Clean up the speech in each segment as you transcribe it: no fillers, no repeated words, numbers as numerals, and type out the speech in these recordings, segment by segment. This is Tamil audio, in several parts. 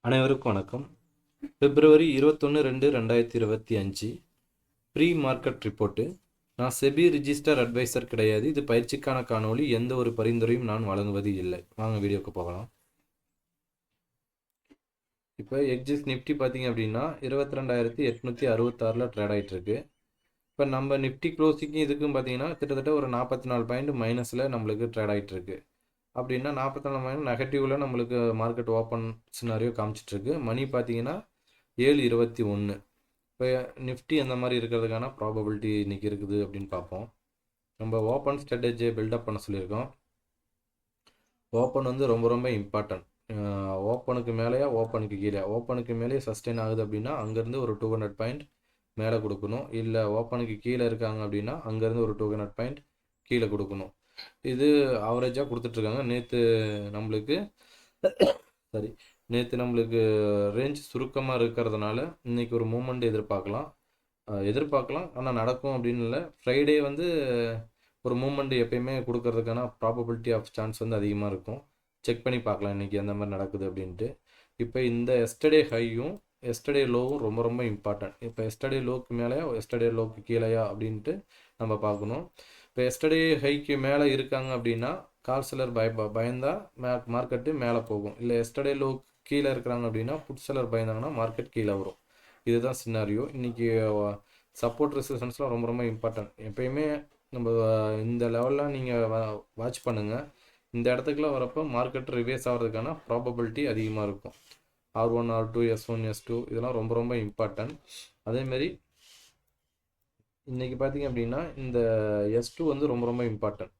அனைவருக்கும் வணக்கம். பிப்ரவரி 21/2/2025 ப்ரீ மார்க்கெட் ரிப்போர்ட்டு. நான் செபி ரிஜிஸ்டர் அட்வைசர் கிடையாது. இது பயிற்சிக்கான காணொளி. எந்த ஒரு பரிந்துரையும் நான் வழங்குவது இல்லை. வாங்க வீடியோக்கு போகலாம். இப்போ எக்ஸிஸ் நிஃப்டி பார்த்தீங்க அப்படின்னா 22,866 ட்ரேட் ஆகிட்டு இருக்கு. இப்போ நம்ம நிஃப்டி க்ளோசிங்கும் இதுக்கும் பார்த்தீங்கன்னா கிட்டத்தட்ட ஒரு 44 பாயிண்ட் மைனஸில் நம்மளுக்கு ட்ரேட் ஆகிட்டு இருக்கு. அப்படின்னா 44 பாயிண்ட் நெகட்டிவில் நம்மளுக்கு மார்க்கெட் ஓப்பன் சினாரியோ காமிச்சிட்ருக்கு. மணி பார்த்தீங்கன்னா 7:21. இப்போ நிஃப்டி அந்த மாதிரி இருக்கிறதுக்கான ப்ராபபிலிட்டி இன்றைக்கி இருக்குது அப்படின்னு பார்ப்போம். நம்ம ஓப்பன் ஸ்ட்ராட்டஜியை பில்டப் பண்ண சொல்லியிருக்கோம். ஓப்பன் வந்து ரொம்ப ரொம்ப இம்பார்ட்டன்ட். ஓப்பனுக்கு மேலேயா ஓப்பனுக்கு கீழே, ஓப்பனுக்கு மேலேயே சஸ்டெயின் ஆகுது அப்படின்னா அங்கேருந்து ஒரு 200 பாயிண்ட் மேலே கொடுக்கணும். இல்லை ஓப்பனுக்கு கீழே இருக்காங்க அப்படின்னா அங்கேருந்து ஒரு 200 பாயிண்ட் கீழே கொடுக்கணும். இது ஆவரேஜாக கொடுத்துட்ருக்காங்க. நேற்று நம்மளுக்கு ரேஞ்ச் சுருக்கமாக இருக்கிறதுனால இன்றைக்கி ஒரு மூமெண்ட் எதிர்பார்க்கலாம். ஆனால் நடக்கும் அப்படின்னு இல்லை. ஃப்ரைடே வந்து ஒரு மூமெண்ட் எப்பயுமே கொடுக்கறதுக்கான ப்ராபபிலிட்டி ஆஃப் சான்ஸ் வந்து அதிகமாக இருக்கும். செக் பண்ணி பார்க்கலாம் இன்றைக்கி எந்த மாதிரி நடக்குது அப்படின்ட்டு. இப்போ இந்த எஸ்டர்டே ஹையும் எஸ்டர்டே லோவும் ரொம்ப ரொம்ப இம்பார்ட்டன்ட். இப்போ எஸ்டர்டே லோக்கு மேலேயா எஸ்டர்டே லோக்கு கீழேயா அப்படின்ட்டு நம்ம பார்க்கணும். இப்போ எஸ்டர்டே ஹைக்கு மேலே இருக்காங்க அப்படின்னா கால் செல்லர் பயந்தா மார்க்கெட்டு மேலே போகும். இல்லை எஸ்டர்டே லோ கீழே இருக்கிறாங்க அப்படின்னா புட் செல்லர் பயந்தாங்கன்னா மார்க்கெட் கீழே வரும். இதுதான் சினாரியோ. இன்றைக்கி சப்போர்ட் ரெசிஸ்டன்ஸ்லாம் ரொம்ப ரொம்ப இம்பார்ட்டன்ட். எப்பயுமே நம்ம இந்த லெவலில் நீங்கள் வாட்ச் பண்ணுங்கள். இந்த இடத்துக்குலாம் வரப்போ மார்க்கெட் ரிவேஸ் ஆகிறதுக்கான ப்ராபபிலிட்டி அதிகமாக இருக்கும். R1 R2 S1 S2 இதெல்லாம் ரொம்ப ரொம்ப இம்பார்ட்டன்ட். அதேமாரி இன்றைக்கி பார்த்தீங்க அப்படின்னா இந்த S2 வந்து ரொம்ப ரொம்ப இம்பார்ட்டன்ட்.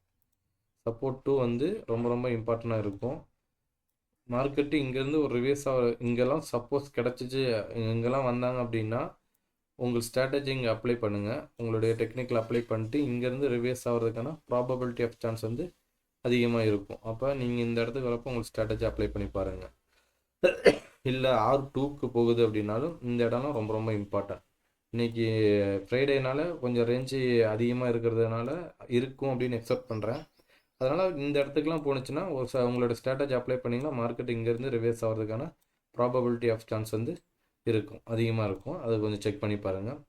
சப்போர்ட் 2 வந்து ரொம்ப ரொம்ப இம்பார்ட்டண்ட்டாக இருக்கும். மார்க்கெட்டு இங்கேருந்து ஒரு ரிவேஸ் இங்கெல்லாம் சப்போஸ் கிடச்சிச்சு, இங்கெல்லாம் வந்தாங்க அப்படின்னா உங்கள் ஸ்ட்ராட்டஜி இங்கே அப்ளை பண்ணுங்கள். உங்களுடைய டெக்னிக்கல் அப்ளை பண்ணிட்டு இங்கேருந்து ரிவேஸ் ஆகிறதுக்கான ப்ராபபிலிட்டி ஆஃப் சான்ஸ் வந்து அதிகமாக இருக்கும். அப்போ நீங்கள் இந்த இடத்துக்கு வரப்போ உங்கள் ஸ்ட்ராட்டஜி அப்ளை பண்ணி பாருங்கள். இல்லை R2க்கு போகுது அப்படின்னாலும் இந்த இடம்லாம் ரொம்ப ரொம்ப இம்பார்ட்டன்ட். இன்றைக்கி ஃப்ரைடேனால கொஞ்சம் ரேஞ்சு அதிகமாக இருக்கிறதுனால இருக்கும் அப்படின்னு எக்ஸ்பெக்ட் பண்ணுறேன். அதனால் இந்த இடத்துக்குலாம் போணுச்சுன்னா உங்களோட ஸ்ட்ராட்டஜி அப்ளை பண்ணிங்கன்னா மார்க்கெட் இங்கேருந்து ரிவேஸ் ஆகிறதுக்கான ப்ராபபிலிட்டி ஆஃப் சான்ஸ் வந்து அதிகமாக இருக்கும். அதை கொஞ்சம் செக் பண்ணி பாருங்கள்.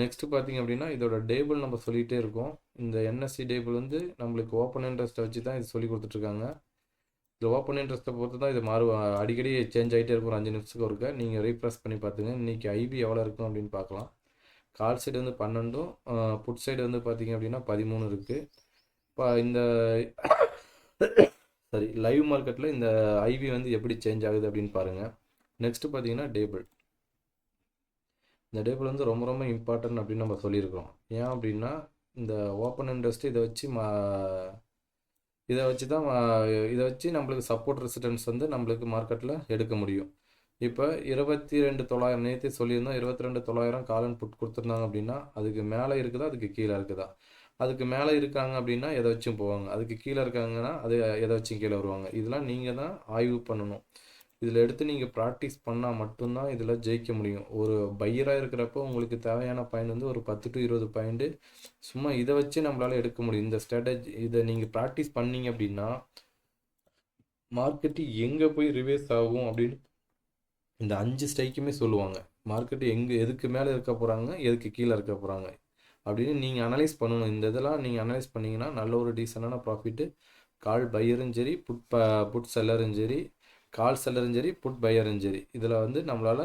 நெக்ஸ்ட்டு பார்த்திங்க அப்படின்னா இதோட டேபிள் நம்ம சொல்லிகிட்டே இருக்கோம். இந்த NSE டேபிள் வந்து நம்மளுக்கு ஓப்பன் இன்ட்ரெஸ்ட்டை வச்சு தான் இது சொல்லி கொடுத்துட்ருக்காங்க. இந்த ஓப்பன் இன்ட்ரெஸ்ட்டை பொறுத்து தான் இது அடிக்கடி சேஞ்ச் ஆகிட்டே இருக்கும். ஒரு 5 நிமிஷத்துக்கு ஒருக்க நீங்கள் ரீஃப்ரெஷ் பண்ணி பார்த்துங்க. இன்றைக்கி IB எவ்வளோ இருக்கும் அப்படின்னு பார்க்கலாம். கால் சைடு வந்து 12, புட் சைடு வந்து பார்த்திங்க அப்படின்னா 13 இருக்குது. இப்போ இந்த லைவ் மார்க்கெட்டில் இந்த IB வந்து எப்படி சேஞ்ச் ஆகுது அப்படின்னு பாருங்கள். நெக்ஸ்ட்டு பார்த்தீங்கன்னா டேபிள். இந்த டேபிள் வந்து ரொம்ப ரொம்ப இம்பார்ட்டன்ட் அப்படின்னு நம்ம சொல்லியிருக்கிறோம். ஏன் அப்படின்னா இந்த ஓப்பன் இன்ட்ரெஸ்ட் இதை வச்சு நம்மளுக்கு சப்போர்ட் ரெசிஸ்டன்ஸ் வந்து நம்மளுக்கு மார்க்கெட்டில் எடுக்க முடியும். இப்போ 22,900 நேற்று சொல்லியிருந்தோம். 22,900 காலன் புட் கொடுத்துருந்தாங்க அப்படின்னா அதுக்கு மேலே இருக்குதா அதுக்கு கீழே இருக்குதா? அதுக்கு மேலே இருக்காங்க அப்படின்னா எதை வச்சும் போவாங்க. அதுக்கு கீழே இருக்காங்கன்னா அது எதை வச்சும் கீழே வருவாங்க. இதெல்லாம் நீங்கள் தான் ஆய்வு பண்ணணும். இதில் எடுத்து நீங்கள் ப்ராக்டிஸ் பண்ணால் மட்டும்தான் இதில் ஜெயிக்க முடியும். ஒரு பையராக இருக்கிறப்போ உங்களுக்கு தேவையான பாயிண்ட் வந்து ஒரு 10 to 20 பாயிண்ட்டு சும்மா இதை வச்சு நம்மளால் எடுக்க முடியும். இந்த ஸ்ட்ராட்டஜி இதை நீங்கள் ப்ராக்டிஸ் பண்ணீங்க அப்படின்னா மார்க்கெட்டு எங்கே போய் ரிவேஸ் ஆகும் அப்படின்னு இந்த 5 ஸ்ட்ரைக்குமே சொல்லுவாங்க. மார்க்கெட்டு எதுக்கு மேலே இருக்க போகிறாங்க, எதுக்கு கீழே இருக்க போகிறாங்க அப்படின்னு நீங்கள் அனலைஸ் பண்ணணும். இந்த இதெல்லாம் நீங்கள் அனலைஸ் பண்ணிங்கன்னா நல்ல ஒரு டீசெண்டான ப்ராஃபிட்டு கால் பையரும் சரி புட் செல்லரும் சரி, கால் செல்லரும் சரி, புட் பையரும் சரி, இதில் வந்து நம்மளால்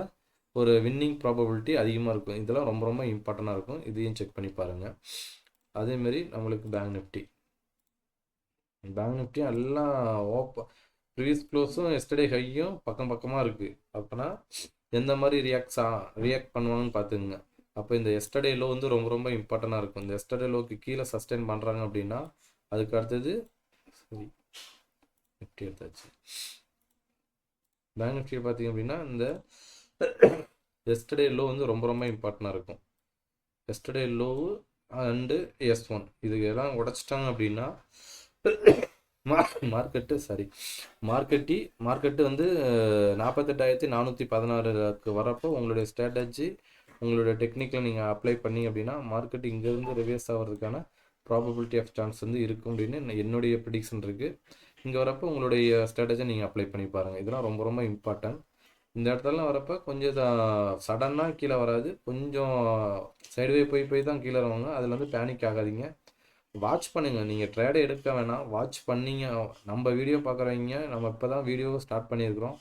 ஒரு வின்னிங் ப்ராபபிலிட்டி அதிகமாக இருக்கும். இதெல்லாம் ரொம்ப ரொம்ப இம்பார்ட்டண்ட்டாக இருக்கும். இதையும் செக் பண்ணி பாருங்கள். அதேமாரி நம்மளுக்கு பேங்க் நிஃப்டி எல்லாம் ப்ரீவியஸ் க்ளோஸும் எஸ்டர்டே ஹையும் பக்கமாக இருக்குது. அப்போனா எந்த மாதிரி ரியாக்ட் பண்ணுவாங்கன்னு பார்த்துக்குங்க. அப்போ இந்த எஸ்டர்டே லோ வந்து ரொம்ப ரொம்ப இம்பார்ட்டண்ட்டாக இருக்கும். இந்த எஸ்டர்டே லோக்கு கீழே சஸ்டெயின் பண்ணுறாங்க அப்படின்னா அதுக்கு அடுத்தது நிஃப்டி எடுத்தாச்சு. பேங்க் நிஃப்டியை பார்த்திங்க அப்படின்னா இந்த எஸ்டர்டே லோ வந்து ரொம்ப ரொம்ப இம்பார்ட்டண்ட்டாக இருக்கும். எஸ்டர்டே லோ அண்டு S1 இதுக்கெல்லாம் உடைச்சிட்டாங்க அப்படின்னா மார்க்கெட்டு வந்து 48,416 வரப்போ உங்களுடைய ஸ்ட்ராட்டஜி உங்களுடைய டெக்னிக்கில் நீங்கள் அப்ளை பண்ணி அப்படின்னா மார்க்கெட் இங்கேருந்து ரிவேஸ் ஆகிறதுக்கான ப்ராபபிலிட்டி ஆஃப் சான்ஸ் வந்து இருக்கும் அப்படின்னு என்னுடைய ப்ரிடிக்ஷன் இருக்குது. இங்கே வரப்போ உங்களுடைய ஸ்ட்ராட்டஜி நீங்கள் அப்ளை பண்ணி பாருங்கள். இதெல்லாம் ரொம்ப ரொம்ப இம்பார்ட்டன்ட். இந்த இடத்துலலாம் வரப்போ கொஞ்சம் சடனாக கீழே வராது, கொஞ்சம் சைடுவே போய் போய் தான் கீழே வருவாங்க. அதில் வந்து பேனிக் ஆகாதீங்க. வாட்ச் பண்ணுங்கள், நீங்கள் ட்ரேடை எடுக்க வேணாம், வாட்ச் பண்ணீங்க. நம்ம வீடியோ பார்க்குறவங்க, நம்ம இப்போ தான் வீடியோ ஸ்டார்ட் பண்ணியிருக்கிறோம்.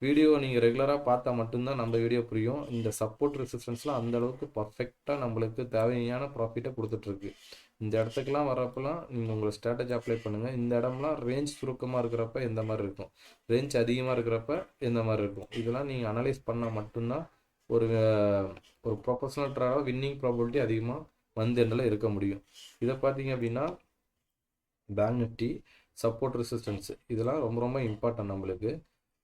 வீடியோ நீங்கள் ரெகுலராக பார்த்தா மட்டும்தான் நம்ம வீடியோ புரியும். இந்த சப்போர்ட் ரெசிஸ்டன்ஸ்லாம் அந்த அளவுக்கு பர்ஃபெக்டாக நம்மளுக்கு தேவையான ப்ராஃபிட்டை கொடுத்துட்ருக்கு. இந்த இடத்துக்குலாம் வரப்பெல்லாம் நீங்கள் உங்களை ஸ்ட்ராட்டஜி அப்ளை பண்ணுங்கள். இந்த இடம்லாம் ரேஞ்ச் சுருக்கமாக இருக்கிறப்ப எந்த மாதிரி இருக்கும், ரேஞ்ச் அதிகமாக இருக்கிறப்ப எந்த மாதிரி இருக்கும், இதெல்லாம் நீங்கள் அனலைஸ் பண்ணால் மட்டும்தான் ஒரு ஒரு ப்ரொஃபஷனல் ட்ராடாக வின்னிங் ப்ராபபிலிட்டி அதிகமாக வந்து என்னால் இருக்க முடியும். இதை பார்த்தீங்க அப்படின்னா பேங்க் நிஃப்டி சப்போர்ட் ரெசிஸ்டன்ஸ் இதெல்லாம் ரொம்ப ரொம்ப இம்பார்ட்டன்ட் நம்மளுக்கு.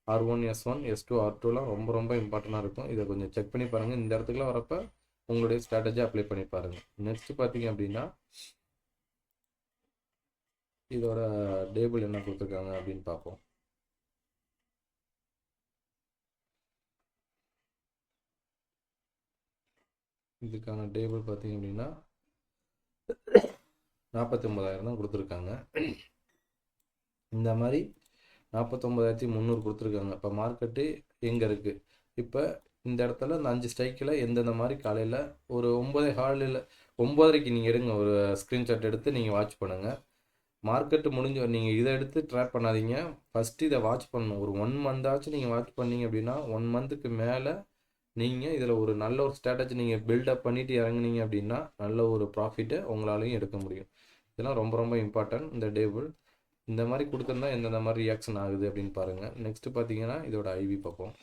R1 S1 S2 R2லாம் ரொம்ப ரொம்ப இம்பார்ட்டண்ட்டாக இருக்கும். இதை கொஞ்சம் செக் பண்ணி பாருங்கள். இந்த இடத்துக்குலாம் வரப்போ உங்களுடைய ஸ்ட்ராட்டஜி அப்ளை பண்ணி பாருங்கள். நெக்ஸ்ட் பார்த்தீங்க அப்படின்னா இதோட டேபிள் என்ன கொடுத்துருக்காங்க அப்படின்னு பார்ப்போம். இதுக்கான டேபிள் பார்த்தீங்க அப்படின்னா 49,000 தான் கொடுத்துருக்காங்க. இந்த மாதிரி 49,300 கொடுத்துருக்காங்க. இப்போ மார்க்கெட்டு எங்கே இருக்குது, இப்போ இந்த இடத்துல இந்த 5 ஸ்ட்ரைக்கில் எந்தெந்த மாதிரி காலையில் ஒரு 9:30 நீங்கள் எடுங்க, ஒரு ஸ்க்ரீன்ஷாட் எடுத்து நீங்கள் வாட்ச் பண்ணுங்கள். மார்க்கெட்டு முடிஞ்ச நீங்கள் இதை எடுத்து ட்ராப் பண்ணாதீங்க, ஃபஸ்ட்டு இதை வாட்ச் பண்ணணும். ஒரு 1 மந்த்தாச்சும் நீங்கள் வாட்ச் பண்ணீங்க அப்படின்னா 1 மந்த்துக்கு மேலே நீங்கள் இதில் ஒரு நல்ல ஒரு ஸ்ட்ராட்டஜி நீங்கள் பில்டப் பண்ணிவிட்டு இறங்குனீங்க அப்படின்னா நல்ல ஒரு ப்ராஃபிட்டை உங்களாலையும் எடுக்க முடியும். இதெல்லாம் ரொம்ப ரொம்ப இம்பார்ட்டன்ட். இந்த டேபிள் இந்த மாதிரி கொடுத்துருந்தா எந்தெந்த மாதிரி ரியாக்ஷன் ஆகுது அப்படின்னு பாருங்கள். நெக்ஸ்ட்டு பார்த்தீங்கன்னா இதோட ஐவி பார்ப்போம்.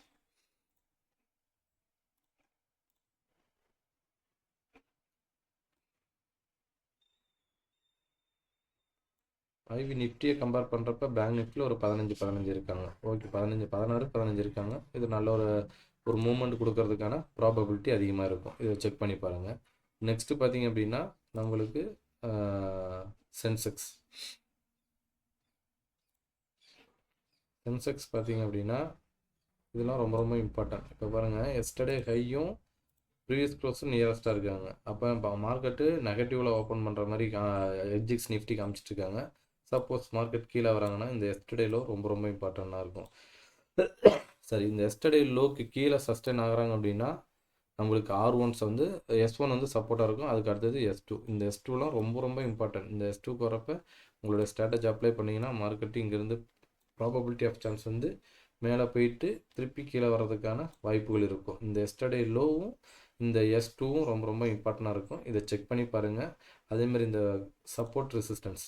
ஐவி நிஃப்டியை கம்பேர் பண்ணுறப்ப பேங்க் நிஃப்டியில் ஒரு 15 இருக்காங்க. ஓகே, 16 இருக்காங்க. இது நல்ல ஒரு மூமெண்ட் கொடுக்கறதுக்கான ப்ராபபிலிட்டி அதிகமாக இருக்கும். இதை செக் பண்ணி பாருங்கள். நெக்ஸ்ட்டு பார்த்தீங்க அப்படின்னா நம்மளுக்கு சென்செக்ஸ் பார்த்தீங்க அப்படின்னா இதெல்லாம் ரொம்ப ரொம்ப இம்பார்ட்டன்ட். இப்போ பாருங்கள், எஸ்டர்டே ஹையும் ப்ரீவியஸ் க்ளோஸும் நியரஸ்ட்டாக இருக்காங்க. அப்போ மார்க்கெட்டு நெகட்டிவில் ஓப்பன் பண்ணுற மாதிரி எக்ஸிக்ஸ் நிஃப்டி காமிச்சிட்ருக்காங்க. சப்போஸ் மார்க்கெட் கீழே வராங்கன்னா இந்த எஸ்டர்டே லோ ரொம்ப ரொம்ப இம்பார்ட்டண்ட்டாக இருக்கும். சரி, இந்த எஸ்டர்டே லோக்கு கீழே சஸ்டெயின் ஆகுறாங்க அப்படின்னா நம்மளுக்கு R1 வந்து S1 வந்து சப்போர்ட்டாக இருக்கும். அதுக்கு அடுத்தது S2. இந்த S2லாம் ரொம்ப ரொம்ப இம்பார்ட்டன்ட். இந்த S2க்கு வரப்போ உங்களுடைய ஸ்ட்ராட்டஜி அப்ளை பண்ணிங்கன்னா மார்க்கெட்டு இங்கேருந்து ப்ராபபிலிட்டி ஆஃப் சான்ஸ் வந்து மேலே போயிட்டு திருப்பி கீழே வர்றதுக்கான வாய்ப்புகள் இருக்கும். இந்த எஸ்டர்டே லோவும் இந்த S2வும் ரொம்ப ரொம்ப இம்பார்ட்டண்ட்டாக இருக்கும். இதை செக் பண்ணி பாருங்கள். அதேமாதிரி இந்த சப்போர்ட் ரெசிஸ்டன்ஸ்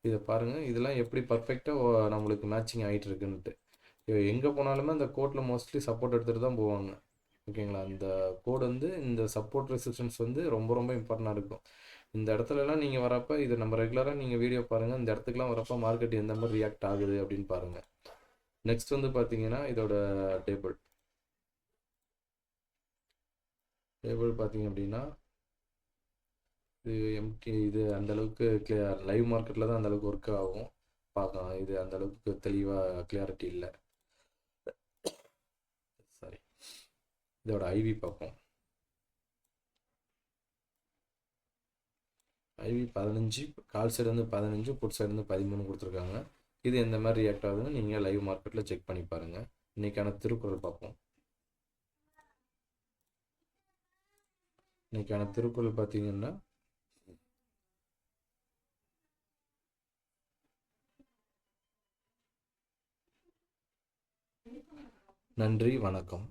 இதை பாருங்கள், இதெல்லாம் எப்படி பர்ஃபெக்டாக நம்மளுக்கு மேட்சிங் ஆகிட்டு இருக்குன்ட்டு. எங்கே போனாலுமே அந்த கோட்டில் மோஸ்ட்லி சப்போர்ட் எடுத்துகிட்டு தான் போவாங்க. ஓகேங்களா, இந்த கோட் வந்து இந்த சப்போர்ட் ரெசிஸ்டன்ஸ் வந்து ரொம்ப ரொம்ப இம்பார்ட்டண்ட்டாக இருக்கும். இந்த இடத்துலலாம் நீங்கள் வரப்போ இது நம்ம ரெகுலராக நீங்கள் வீடியோ பாருங்கள். இந்த இடத்துக்குலாம் வரப்போ மார்க்கெட் எந்த மாதிரி ரியாக்ட் ஆகுது அப்படின்னு பாருங்கள். நெக்ஸ்ட் வந்து பார்த்தீங்கன்னா இதோட டேபிள் பார்த்தீங்க அப்படின்னா இது அந்தளவுக்கு லைவ் மார்க்கெட்டில் தான் அந்தளவுக்கு ஒர்க் ஆகும். பார்க்கலாம், இது அந்தளவுக்கு தெளிவாக கிளியாரிட்டி இல்லை. சரி, இதோட ஐவி பார்ப்போம். ஐவி 15, கால் சைடு வந்து 15, புட் சைடு வந்து 13 கொடுத்துருக்காங்க. இது எந்த மாதிரி ரியாக்ட் ஆகுதுன்னு நீங்கள் லைவ் மார்க்கெட்டில் செக் பண்ணி பாருங்கள். இன்றைக்கான திருக்குறள் பார்ப்போம். இன்றைக்கான திருக்குறள் பார்த்தீங்கன்னா நன்றி, வணக்கம்.